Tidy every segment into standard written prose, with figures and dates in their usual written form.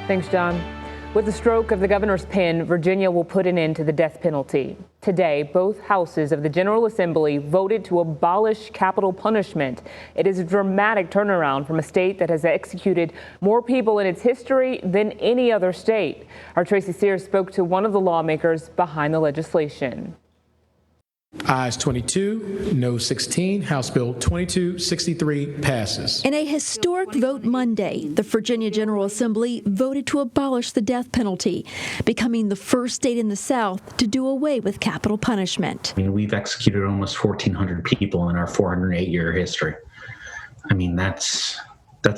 Thanks, John. With the stroke of the governor's pen, Virginia will put an end to the death penalty. Today, both houses of the General Assembly voted to abolish capital punishment. It is a dramatic turnaround from a state that has executed more people in its history than any other state. Our Tracy Sears spoke to one of the lawmakers behind the legislation. Ayes 22, no 16. House Bill 2263 passes. In a historic vote Monday, the Virginia General Assembly voted to abolish the death penalty, becoming the first state in the South to do away with capital punishment. I mean, we've executed almost 1,400 people in our 408-year history. I mean, that's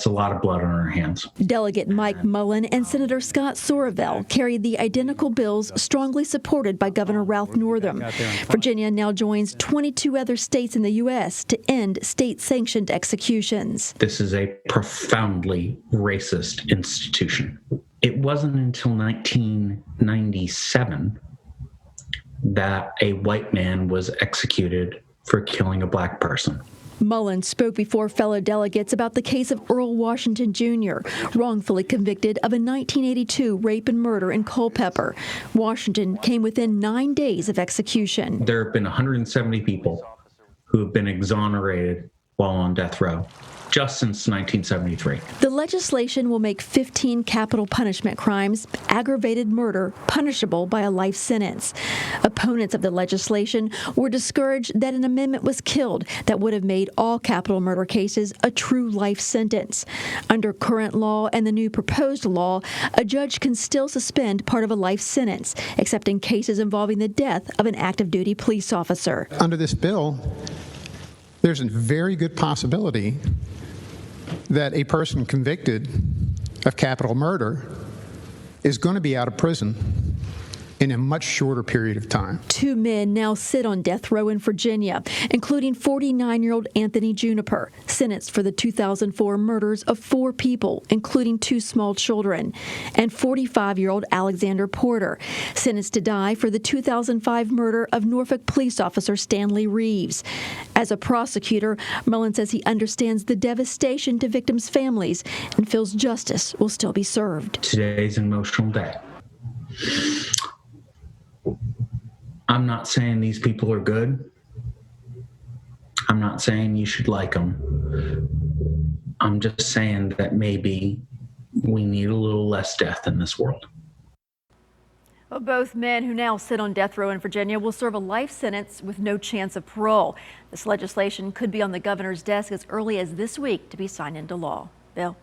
a lot of blood on our hands. Delegate Mike Mullen and Senator Scott Sorovell carried the identical bills strongly supported by Governor Ralph Northam. Virginia now joins 22 other states in the U.S. to end state-sanctioned executions. This is a profoundly racist institution. It wasn't until 1997 that a white man was executed for killing a black person. Mullen spoke before fellow delegates about the case of Earl Washington Jr., wrongfully convicted of a 1982 rape and murder in Culpeper. Washington came within 9 days of execution. There have been 170 people who have been exonerated while on death row just since 1973. The legislation will make 15 capital punishment crimes, aggravated murder, punishable by a life sentence. Opponents of the legislation were discouraged that an amendment was killed that would have made all capital murder cases a true life sentence. Under current law and the new proposed law, a judge can still suspend part of a life sentence, except in cases involving the death of an active duty police officer. Under this bill, there's a very good possibility that a person convicted of capital murder is going to be out of prison in a much shorter period of time. 2 men now sit on death row in Virginia, including 49-year-old Anthony Juniper, sentenced for the 2004 murders of 4 people, including 2 small children, and 45-year-old Alexander Porter, sentenced to die for the 2005 murder of Norfolk police officer Stanley Reeves. As a prosecutor, Mullen says he understands the devastation to victims' families and feels justice will still be served. Today's an emotional day. I'm not saying these people are good. I'm not saying you should like them. I'm just saying that maybe we need a little less death in this world. Well, both men who now sit on death row in Virginia will serve a life sentence with no chance of parole. This legislation could be on the governor's desk as early as this week to be signed into law. Bill?